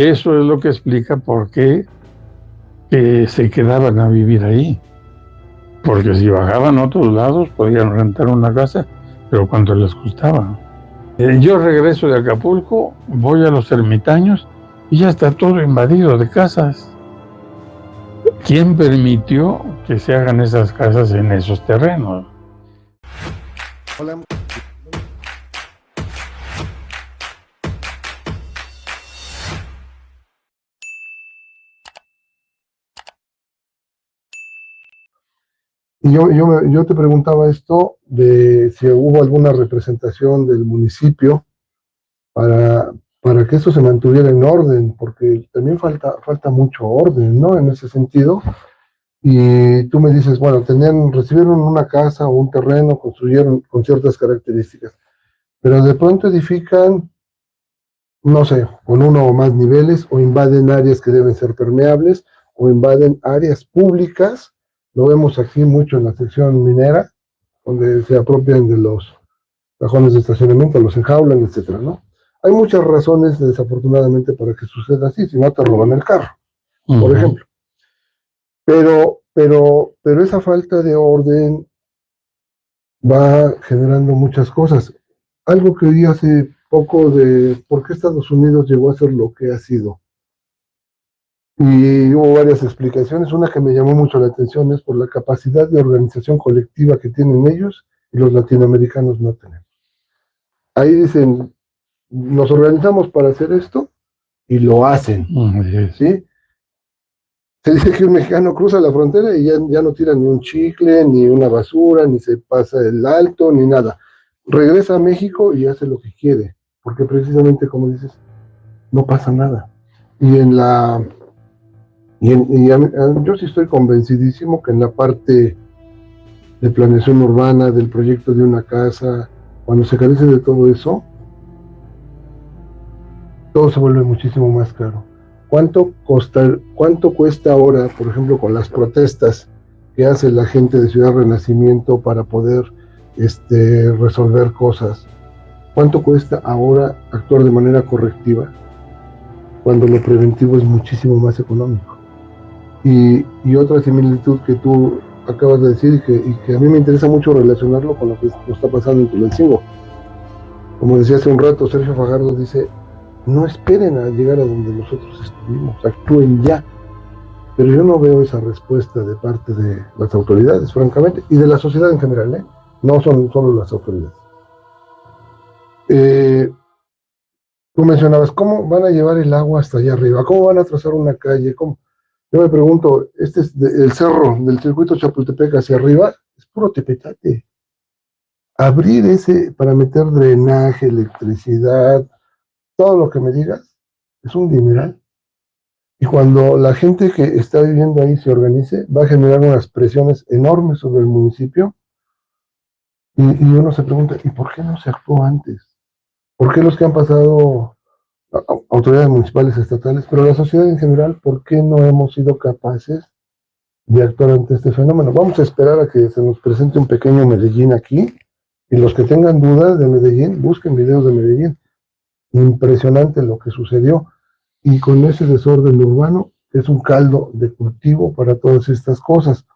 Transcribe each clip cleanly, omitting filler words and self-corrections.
Eso es lo que explica por qué se quedaban a vivir ahí. Porque si bajaban a otros lados podían rentar una casa, pero cuánto les costaba. Yo regreso de Acapulco, voy a los ermitaños y ya está todo invadido de casas. ¿Quién permitió que se hagan esas casas en esos terrenos? Hola. Y yo te preguntaba esto de si hubo alguna representación del municipio para, para que eso se mantuviera en orden, porque también falta mucho orden, ¿no? En ese sentido. Y tú me dices, bueno, recibieron una casa o un terreno, construyeron con ciertas características, pero de pronto edifican, no sé, con uno o más niveles, o invaden áreas que deben ser permeables, o invaden áreas públicas. Lo vemos aquí mucho en la sección minera, donde se apropian de los cajones de estacionamiento, los enjaulan, etcétera, ¿no? Hay muchas razones, desafortunadamente, para que suceda así, si no te roban el carro, por ejemplo. Pero esa falta de orden va generando muchas cosas. Algo que oí hace poco de por qué Estados Unidos llegó a ser lo que ha sido. Y hubo varias explicaciones. Una que me llamó mucho la atención es por la capacidad de organización colectiva que tienen ellos y los latinoamericanos no tenemos. Ahí dicen, nos organizamos para hacer esto y lo hacen, ¿sí? Se dice que un mexicano cruza la frontera y ya no tira ni un chicle, ni una basura, ni se pasa el alto, ni nada. Regresa a México y hace lo que quiere, porque precisamente, como dices, no pasa nada. Yo sí estoy convencidísimo que en la parte de planeación urbana, del proyecto de una casa, cuando se carece de todo eso, todo se vuelve muchísimo más caro. ¿Cuánto cuesta ahora, por ejemplo, con las protestas que hace la gente de Ciudad Renacimiento para poder resolver cosas? ¿Cuánto cuesta ahora actuar de manera correctiva cuando lo preventivo es muchísimo más económico? Y otra similitud que tú acabas de decir y que a mí me interesa mucho relacionarlo con lo que nos está pasando en Tulancingo. Como decía hace un rato, Sergio Fajardo dice, no esperen a llegar a donde nosotros estuvimos, actúen ya. Pero yo no veo esa respuesta de parte de las autoridades, francamente, y de la sociedad en general, ¿eh? No son solo las autoridades. Tú mencionabas, ¿cómo van a llevar el agua hasta allá arriba? ¿Cómo van a trazar una calle? ¿Cómo? Yo me pregunto, el cerro del circuito Chapultepec hacia arriba, es puro tepetate. Abrir ese para meter drenaje, electricidad, todo lo que me digas, es un dineral. Y cuando la gente que está viviendo ahí se organice, va a generar unas presiones enormes sobre el municipio. Y uno se pregunta, ¿y por qué no se actuó antes? ¿Por qué los que han pasado, autoridades municipales, estatales, pero la sociedad en general, por qué no hemos sido capaces de actuar ante este fenómeno? Vamos a esperar a que se nos presente un pequeño Medellín aquí, y los que tengan dudas de Medellín, busquen videos de Medellín. Impresionante lo que sucedió. Y con ese desorden urbano es un caldo de cultivo para todas estas cosas.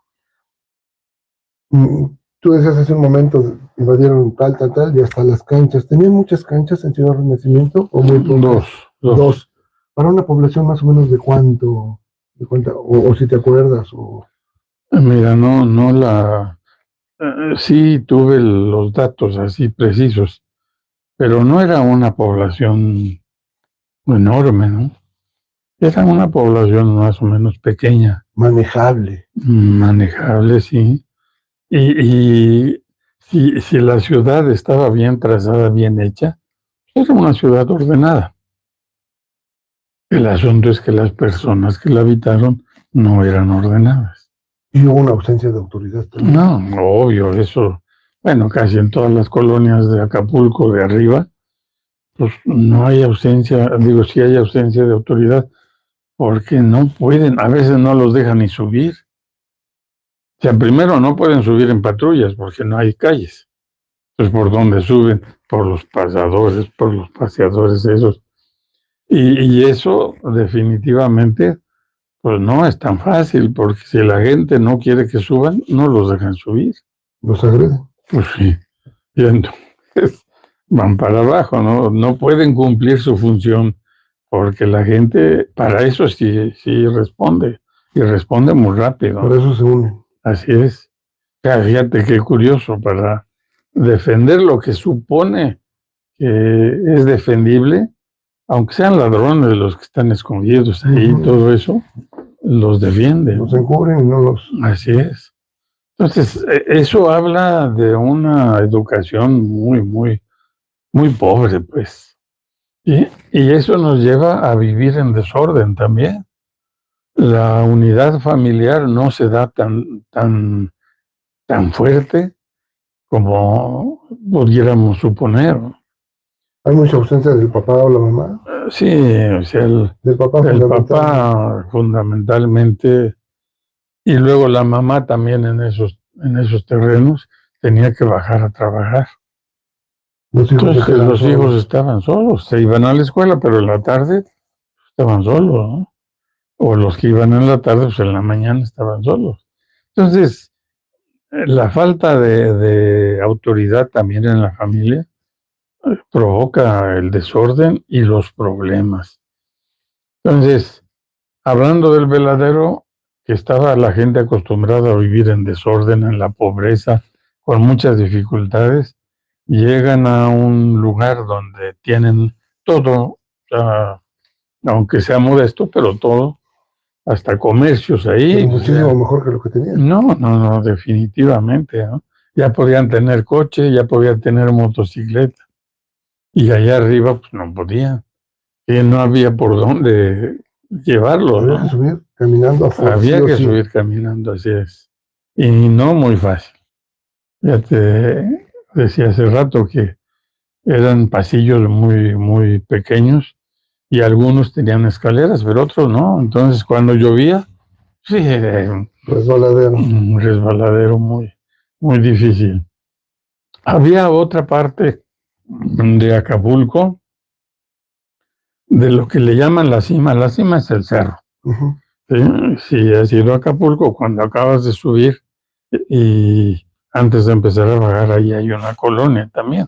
Tú decías hace un momento, invadieron tal, y hasta las canchas. ¿Tenían muchas canchas en Ciudad Renacimiento? ¿O muy pocas? Dos. ¿Para una población más o menos de cuánto? O si te acuerdas. Mira, sí tuve los datos así precisos, pero no era una población enorme, ¿no? Era una población más o menos pequeña. Manejable. Manejable, sí. Y si la ciudad estaba bien trazada, bien hecha, era una ciudad ordenada. El asunto es que las personas que la habitaron no eran ordenadas. Y hubo una ausencia de autoridad también. No, obvio, eso. Bueno, casi en todas las colonias de Acapulco de arriba, pues no hay ausencia, digo, sí hay ausencia de autoridad, porque no pueden, a veces no los dejan ni subir. O sea, primero no pueden subir en patrullas porque no hay calles. Entonces, ¿por dónde suben? Por los pasadores, por los paseadores esos. Y eso definitivamente, pues no es tan fácil, porque si la gente no quiere que suban, no los dejan subir. Los agreden. Pues sí, y entonces van para abajo, no pueden cumplir su función, porque la gente para eso sí responde, y responde muy rápido. Por eso se unen. Así es. Ya, fíjate qué curioso, para defender lo que supone que es defendible, aunque sean ladrones los que están escondidos ahí, todo eso, los defienden. Los encubren y no los... Así es. Entonces, eso habla de una educación muy pobre, pues. Y eso nos lleva a vivir en desorden también. La unidad familiar no se da tan fuerte como pudiéramos suponer. Hay mucha ausencia del papá o la mamá. Sí, o sea, Del papá el papá fundamentalmente, y luego la mamá también en esos terrenos tenía que bajar a trabajar. Entonces los hijos estaban solos, se iban a la escuela, pero en la tarde estaban solos, ¿no? O los que iban en la tarde, pues en la mañana estaban solos. Entonces, la falta de autoridad también en la familia provoca el desorden y los problemas. Entonces, hablando del veladero, que estaba la gente acostumbrada a vivir en desorden, en la pobreza, con muchas dificultades, llegan a un lugar donde tienen todo, aunque sea modesto, pero todo, hasta comercios ahí. Pero muchísimo mejor que lo que tenían. No, definitivamente, ¿no? Ya podían tener coche, ya podían tener motocicleta, y allá arriba pues no podían, y no había por dónde llevarlo, Había que subir caminando a fuerza. Había que subir caminando, así es. Y no muy fácil. Ya te decía hace rato que eran pasillos muy pequeños y algunos tenían escaleras, pero otros no. Entonces, cuando llovía, sí, era un resbaladero muy difícil. Había otra parte de Acapulco, de lo que le llaman la cima. La cima es el cerro. ¿Sí? Si has ido a Acapulco, cuando acabas de subir y antes de empezar a bajar, ahí hay una colonia también.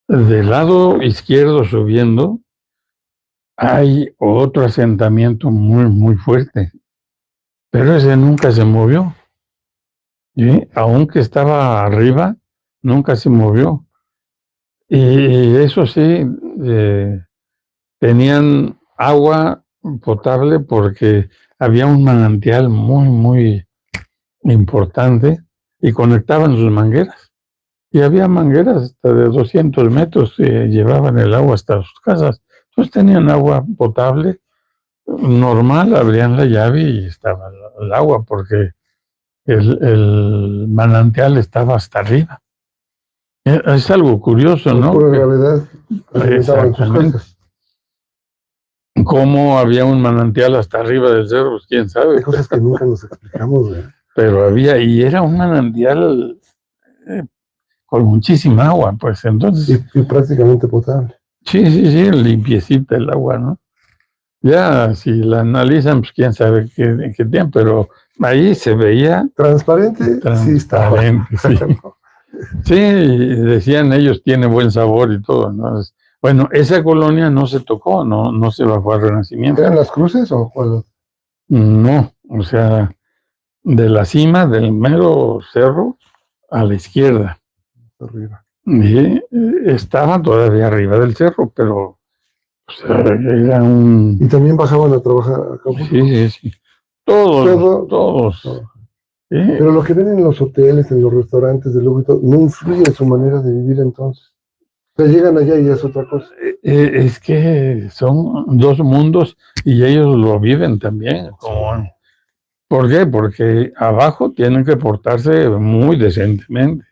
Del lado izquierdo subiendo, hay otro asentamiento muy fuerte, pero ese nunca se movió. ¿Sí? Aunque estaba arriba, nunca se movió. Y eso sí, tenían agua potable porque había un manantial muy importante y conectaban sus mangueras. Y había mangueras hasta de 200 metros que llevaban el agua hasta sus casas. Entonces tenían agua potable normal, abrían la llave y estaba el agua, porque el manantial estaba hasta arriba. Es algo curioso, ¿no? Por gravedad alimentaban sus casas. ¿Cómo había un manantial hasta arriba del cerro? Pues quién sabe. Hay cosas que nunca nos explicamos, ¿verdad? Pero había, y era un manantial con muchísima agua, pues entonces. Y prácticamente potable. Sí, limpiecita el agua, ¿no? Ya, si la analizan, pues quién sabe qué tiempo, pero ahí se veía. Transparente, sí estaba. Sí. Sí, decían ellos, tiene buen sabor y todo, ¿no? Bueno, esa colonia no se tocó, no se bajó al Renacimiento. ¿Eran las cruces o cuál? No, o sea, de la cima del mero cerro a la izquierda. Arriba. Y estaba todavía arriba del cerro, pero o sea, era un... ¿Y también bajaban a trabajar a Acapulco? Sí. Todos. ¿Sí? Pero lo que ven en los hoteles, en los restaurantes de lujo y todo, no influye en su manera de vivir entonces. O sea, llegan allá y es otra cosa. Es que son dos mundos y ellos lo viven también. ¿Por qué? Porque abajo tienen que portarse muy decentemente,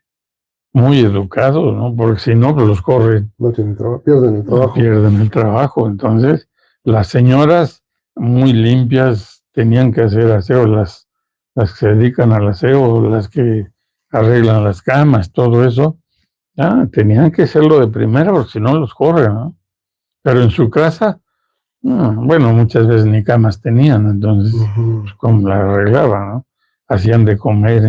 muy educados, ¿no? Porque si no, pues los corren. No tienen trabajo, pierden el trabajo. Pierden el trabajo. Entonces, las señoras muy limpias tenían que hacer aseo, las que se dedican al aseo, las que arreglan las camas, todo eso, tenían que hacerlo de primera, porque si no los corren, ¿no? Pero en su casa Bueno, muchas veces ni camas tenían, entonces, pues, ¿cómo la arreglaban, no? Hacían de comer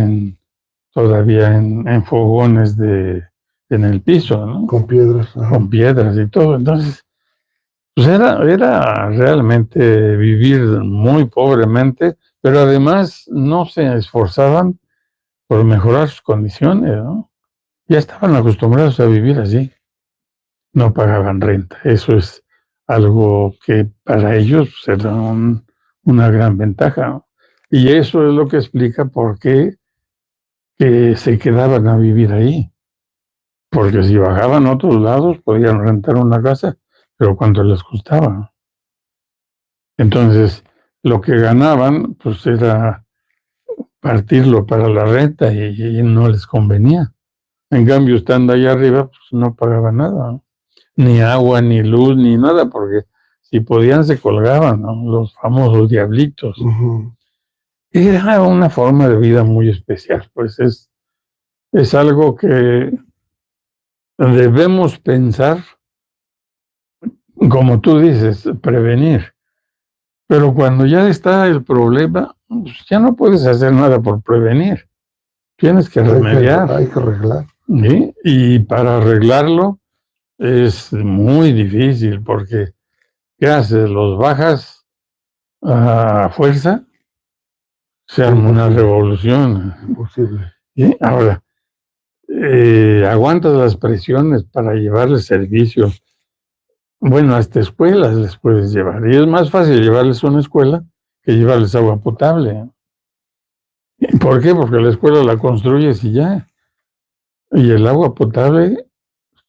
todavía en fogones en el piso, ¿no? Con piedras. Con piedras y todo. Entonces, pues era realmente vivir muy pobremente, pero además no se esforzaban por mejorar sus condiciones, ¿no? Ya estaban acostumbrados a vivir así. No pagaban renta. Eso es algo que para ellos pues, era una gran ventaja, ¿no? Y eso es lo que explica por qué que se quedaban a vivir ahí. Porque si bajaban a otros lados podían rentar una casa, pero cuánto les costaba. Entonces, lo que ganaban, pues era partirlo para la renta y no les convenía. En cambio, estando allá arriba, pues no pagaban nada, ¿no? Ni agua, ni luz, ni nada, porque si podían se colgaban, ¿no? Los famosos diablitos. Era una forma de vida muy especial, pues es algo que debemos pensar, como tú dices, prevenir. Pero cuando ya está el problema, pues ya no puedes hacer nada por prevenir. Tienes que remediar. Hay que arreglar. ¿Sí? Y para arreglarlo es muy difícil porque, ¿qué haces? ¿Los bajas a fuerza? Se arma una revolución. Imposible. ¿Sí? Ahora, aguantas las presiones para llevarles servicio. Bueno, hasta escuelas les puedes llevar. Y es más fácil llevarles a una escuela que llevarles agua potable. ¿Por qué? Porque la escuela la construyes y ya. Y el agua potable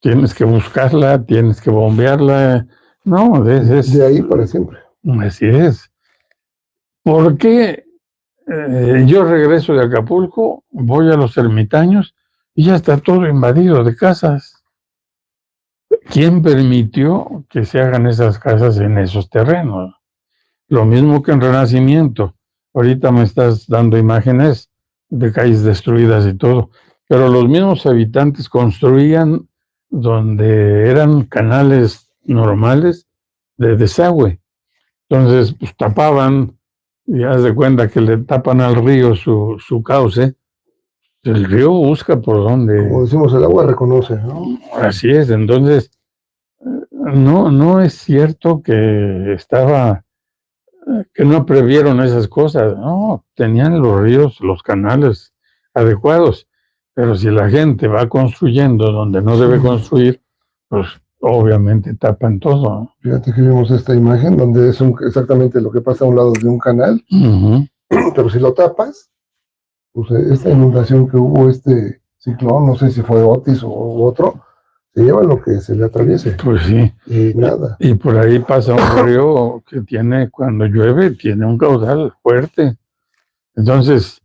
tienes que buscarla, tienes que bombearla. No, de ahí para siempre. Así es. ¿Por qué yo regreso de Acapulco, voy a los ermitaños y ya está todo invadido de casas? ¿Quién permitió que se hagan esas casas en esos terrenos? Lo mismo que en Renacimiento. Ahorita me estás dando imágenes de calles destruidas y todo, pero los mismos habitantes construían donde eran canales normales de desagüe. Entonces, pues tapaban, y haz de cuenta que le tapan al río su cauce. El río busca por dónde. Como decimos, el agua reconoce, ¿no? Así es, entonces, no es cierto que no previeron esas cosas, no, tenían los ríos, los canales adecuados, pero si la gente va construyendo donde no debe construir, pues obviamente tapan todo, ¿no? Fíjate que vimos esta imagen donde es exactamente lo que pasa a un lado de un canal, pero si lo tapas, pues esta inundación que hubo, este ciclón, no sé si fue Otis o otro, se lleva lo que se le atraviese. Pues sí. Y nada. Y por ahí pasa un río que cuando llueve, tiene un caudal fuerte. Entonces,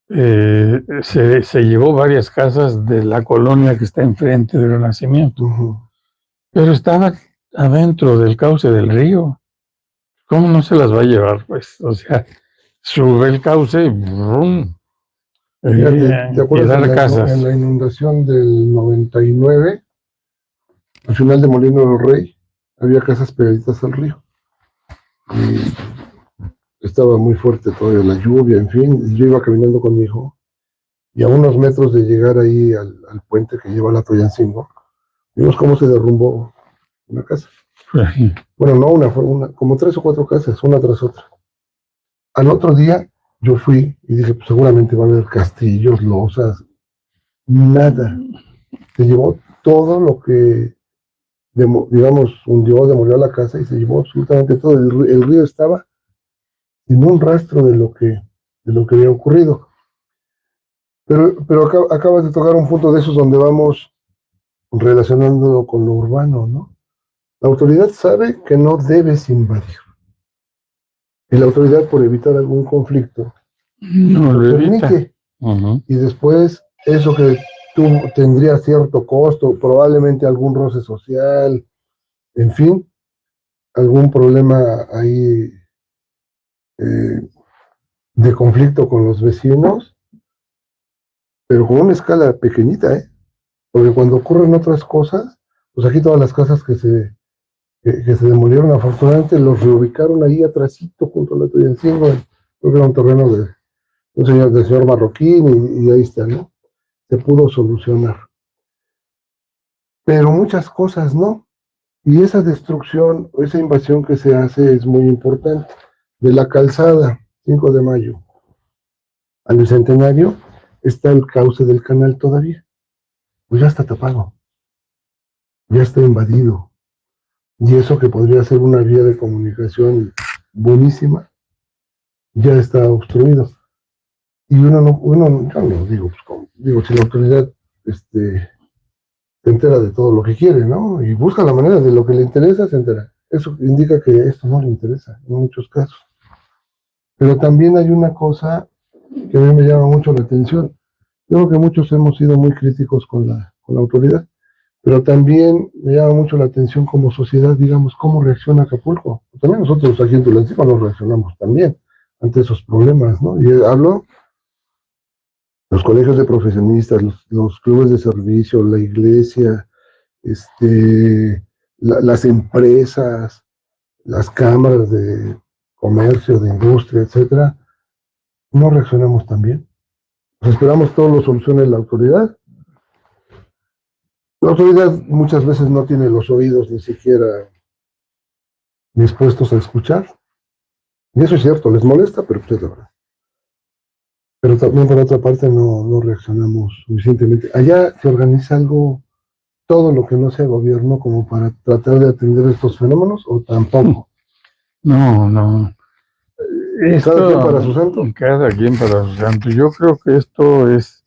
se llevó varias casas de la colonia que está enfrente del Renacimiento. Pero estaba adentro del cauce del río. ¿Cómo no se las va a llevar? Pues, o sea, sube el cauce y ¡brum! ¿Te acuerdas en la inundación del 99, al final de Molino del Rey, había casas pegaditas al río? Y estaba muy fuerte todavía la lluvia, en fin, y yo iba caminando con mi hijo, y a unos metros de llegar ahí al puente que lleva a la Toyancingo, vimos cómo se derrumbó una casa. Bueno, no una, como 3 o 4 casas, una tras otra. Al otro día yo fui y dije, pues seguramente va a haber castillos, losas, nada. Se llevó todo lo que, digamos, demolió la casa y se llevó absolutamente todo. El río estaba sin un rastro de lo que había ocurrido. Pero acabas de tocar un punto de esos donde vamos relacionándolo con lo urbano, ¿no? La autoridad sabe que no debes invadir. Y la autoridad, por evitar algún conflicto, no lo permite. Y después, eso que tendría cierto costo, probablemente algún roce social, en fin, algún problema ahí de conflicto con los vecinos, pero con una escala pequeñita, porque cuando ocurren otras cosas, pues aquí todas las casas que se que se demolieron. Afortunadamente los reubicaron ahí atrásito junto a la Tuyancingo, creo que era un terreno de un señor, del señor Marroquín, y ahí está, ¿no? Se pudo solucionar. Pero muchas cosas no. Y esa destrucción, esa invasión que se hace es muy importante. De la calzada, 5 de mayo, al Bicentenario, está el cauce del canal todavía. Pues ya está tapado, ya está invadido. Y eso que podría ser una vía de comunicación buenísima, ya está obstruido. Y uno no, yo no digo, pues, digo, si la autoridad se entera de todo lo que quiere, ¿no? Y busca la manera de lo que le interesa, se entera. Eso indica que esto no le interesa en muchos casos. Pero también hay una cosa que a mí me llama mucho la atención. Yo creo que muchos hemos sido muy críticos con la autoridad, pero también me llama mucho la atención como sociedad, digamos, cómo reacciona Acapulco. También nosotros aquí en Tulancingo nos reaccionamos también ante esos problemas, ¿no? Y hablo los colegios de profesionistas, los clubes de servicio, la iglesia, las empresas, las cámaras de comercio, de industria, etcétera, no reaccionamos tan bien. Pues esperamos todo lo solucione la autoridad. La autoridad muchas veces no tiene los oídos ni siquiera dispuestos a escuchar. Y eso es cierto, les molesta, pero pues es la verdad. Pero también por otra parte no reaccionamos suficientemente. Allá se organiza algo, todo lo que no sea gobierno, como para tratar de atender estos fenómenos, o tampoco. No. Cada quien para su santo. Cada quien para su santo. Yo creo que esto es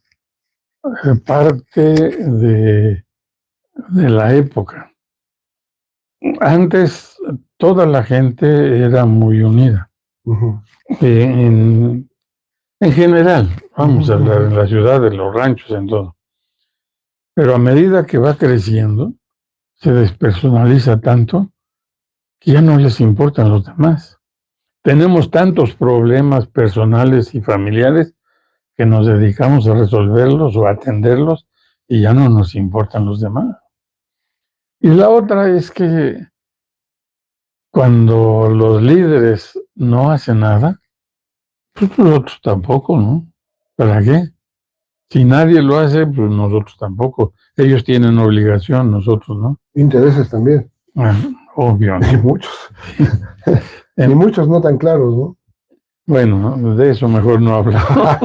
parte de la época. Antes toda la gente era muy unida. Uh-huh. En general, vamos a hablar en la ciudad, en los ranchos, en todo. Pero a medida que va creciendo, se despersonaliza tanto que ya no les importan los demás. Tenemos tantos problemas personales y familiares que nos dedicamos a resolverlos o a atenderlos y ya no nos importan los demás. Y la otra es que cuando los líderes no hacen nada, pues nosotros tampoco, ¿no? ¿Para qué? Si nadie lo hace, pues nosotros tampoco. Ellos tienen obligación, nosotros no. Intereses también. Obvio, ¿no? Y muchos. Y muchos no tan claros, ¿no? Bueno, de eso mejor no hablamos.